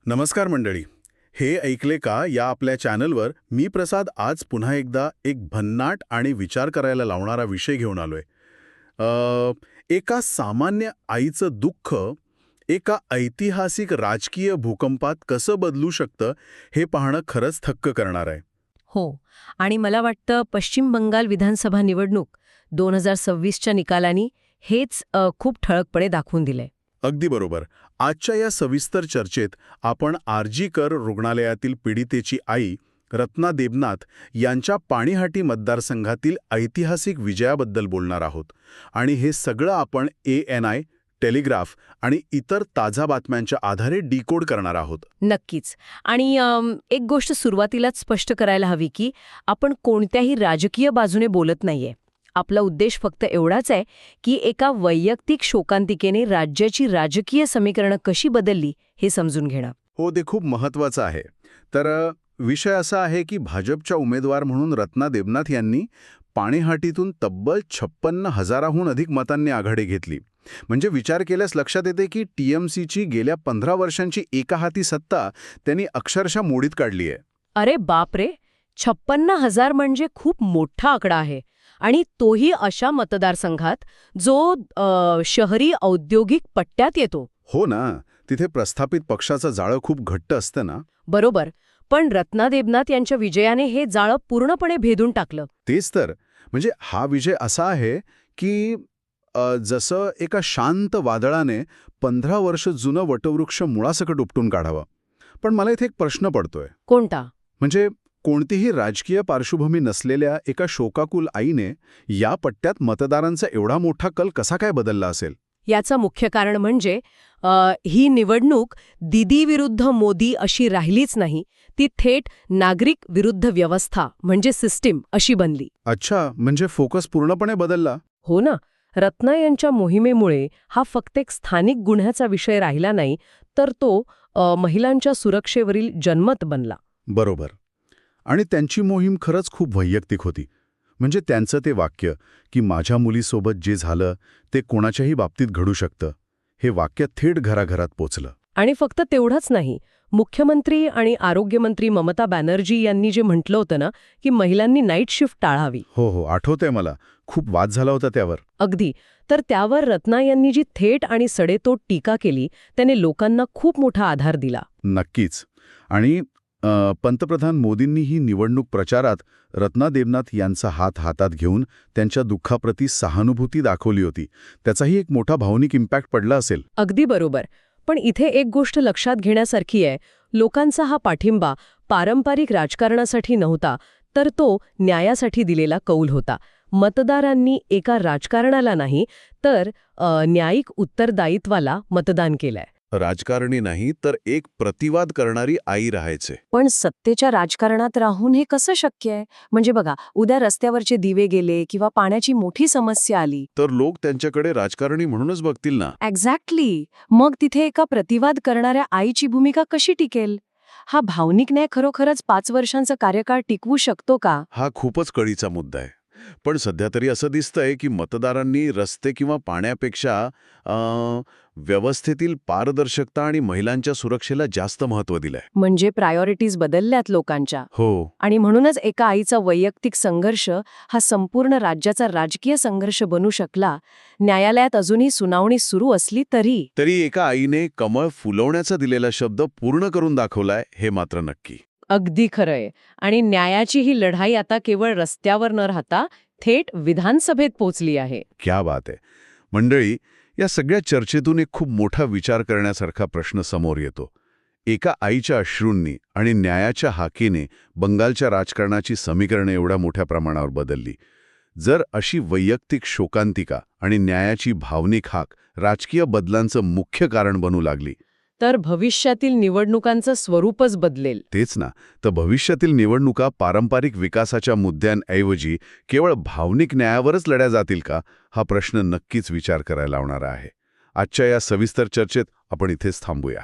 नमस्कार मंडळी. हे ऐकले का या आपल्या चॅनलवर मी प्रसाद आज पुन्हा एकदा एक भन्नाट आणि विचार करायला लावणारा विषय घेऊन आलोय. एका सामान्य आईचं दुःख एका ऐतिहासिक राजकीय भूकंपात कसं बदलू शकतं हे पाहणं खरंच थक्क करणार आहे. हो. आणि मला वाटतं पश्चिम बंगाल विधानसभा निवडणूक 2026च्या निकालांनी हेच खूप ठळकपणे दाखवून दिलंय. अगदी बरोबर. आजच्या या सविस्तर चर्चेत आपण आर.जी.कर रुग्णालयातील पीडितेची आई रत्ना देबनाथ यांच्या पाणीहाटी मतदारसंघातील ऐतिहासिक विजयाबद्दल बोलणार आहोत. आणि हे सगळं आपण ANI, टेलिग्राफ आणि इतर ताज्या बातम्यांच्या आधारे डिकोड करणार आहोत. नक्कीच. आणि एक गोष्ट सुरुवातीलाच स्पष्ट करायला हवी की आपण कोणत्याही राजकीय बाजूने बोलत नाहीये. आपला उद्देश फक्त एवढाच आहे की एका वैयक्तिक शोकांतिकेने राज्याची राजकीय समीकरणं कशी बदलली हे समजून घेणं. हो, ते खूप महत्त्वाचं आहे. तर विषय असा आहे की भाजपच्या उमेदवार म्हणून रत्ना देबनाथ यांनी पाणीहाटीतून तब्बल 56,000हून अधिक मतांनी आघाडी घेतली. म्हणजे विचार केल्यास लक्षात येते की TMCची गेल्या 15 वर्षांची एका हाती सत्ता त्यांनी अक्षरशः मोडीत काढली आहे. अरे बापरे, 56,000 म्हणजे खूप मोठा आकडा आहे. आणि तोही अशा मतदारसंघात जो शहरी औद्योगिक पट्ट्यात येतो. हो ना, तिथे प्रस्थापित पक्षाचं जाळं खूप घट्ट असतं ना. बरोबर. पण रत्ना देबनाथ यांच्या विजयाने हे जाळं पूर्णपणे भेदून टाकलं. तेच तर. म्हणजे हा विजय असा आहे की जसं एका शांत वादळाने 15 वर्ष जुनं वटवृक्ष मुळासकट उपटून काढावं. पण मला इथे एक प्रश्न पडतोय. कोणता? म्हणजे कोणतीही राजकीय पार्श्वभूमी नसलेल्या एका शोकाकुल आईने या पट्ट्यात मतदारांचा एवढा मोठा कल कसा काय बदलला असेल? याचं मुख्य कारण म्हणजे ही निवडणूक दीदी विरुद्ध मोदी अशी राहिलीच नाही. ती थेट नागरिक विरुद्ध व्यवस्था म्हणजे सिस्टीम अशी बनली. अच्छा, म्हणजे फोकस पूर्णपणे बदलला. हो ना. रत्ना यांच्या मोहिमेमुळे हा फक्त एक स्थानिक गुन्ह्याचा विषय राहिला नाही, तर तो महिलांच्या सुरक्षेवरील जनमत बनला. बरोबर. आणि त्यांची मोहीम खरंच खूप वैयक्तिक होती. म्हणजे त्यांचं ते वाक्य की माझ्या मुलीसोबत जे झालं ते कोणाच्याही बाबतीत घडू शकतं, हे वाक्य थेट घराघरात पोचलं. आणि फक्त तेवढंच नाही, मुख्यमंत्री आणि आरोग्यमंत्री ममता बॅनर्जी यांनी जे म्हटलं होतं ना की महिलांनी नाईट शिफ्ट टाळावी. हो, आठवतंय मला. खूप वाद झाला होता त्यावर. अगदी. तर त्यावर रत्ना यांनी जी थेट आणि सडेतोड टीका केली त्याने लोकांना खूप मोठा आधार दिला. नक्कीच. आणि पंतप्रधान मोदींनीही निवडणूक प्रचारात रत्ना देबनाथ यांचा हात हातात घेऊन त्यांच्या दुःखाप्रती सहानुभूती दाखवली होती. त्याचाही एक मोठा भावनिक इम्पॅक्ट पडला असेल. अगदी बरोबर. पण इथे एक गोष्ट लक्षात घेण्यासारखी आहे. लोकांचा हा पाठिंबा पारंपरिक राजकारणासाठी नव्हता, तर तो न्यायासाठी दिलेला कौल होता. मतदारांनी एका राजकारणाला नाही, तर न्यायिक उत्तरदायित्वाला मतदान केलंय. राजकारणी नाही, तर एक प्रतिवाद करणारी आई राहायचे. पण सत्तेच्या राजकारणात राहून हे कसं शक्य आहे? म्हणजे बघा, उद्या रस्त्यावरचे दिवे गेले किंवा पाण्याची मोठी समस्या आली तर लोक त्यांच्याकडे राजकारणी म्हणूनच बघतील ना. एक्झॅक्टली. मग तिथे एका प्रतिवाद करणाऱ्या आईची भूमिका कशी टिकेल? हा भावनिक न्याय खरोखरच 5 वर्षांचा कार्यकाळ टिकवू शकतो का? हा खूपच कळीचा मुद्दा आहे. पण सध्या तरी असं दिसतंय की मतदारांनी रस्ते किंवा पाण्यापेक्षा व्यवस्थेतील पारदर्शकता आणि महिलांच्या सुरक्षेला जास्त महत्त्व दिलंय. म्हणजे प्रायोरिटीज बदलल्यात लोकांच्या. हो. आणि म्हणूनच एका आईचा वैयक्तिक संघर्ष हा संपूर्ण राज्याचा राजकीय संघर्ष बनू शकला. न्यायालयात अजूनही सुनावणी सुरू असली तरी एका आईने कमळ फुलवण्याचा दिलेला शब्द पूर्ण करून दाखवलाय, हे मात्र नक्की. अगदी खरंय. आणि न्यायाची ही लढाई आता केवळ रस्त्यावर न राहता थेट विधानसभेत पोचली आहे. क्या बात आहे. मंडळी, या सगळ्या चर्चेतून एक खूप मोठा विचार करण्यासारखा प्रश्न समोर येतो. एका आईच्या अश्रूंनी आणि न्यायाच्या हाकेने बंगालच्या राजकारणाची समीकरणे एवढ्या मोठ्या प्रमाणावर बदलली. जर अशी वैयक्तिक शोकांतिका आणि न्यायाची भावनिक हाक राजकीय बदलांचं मुख्य कारण बनू लागली, तर भविष्यातील निवडणुकांचं स्वरूपच बदलेल. तेच ना. तर भविष्यातील निवडणुका पारंपरिक विकासाच्या मुद्द्यांऐवजी केवळ भावनिक न्यायावरच लढल्या जातील का, हा प्रश्न नक्कीच विचार करायला लावणारा आहे. आजच्या या सविस्तर चर्चेत आपण इथेच थांबूया.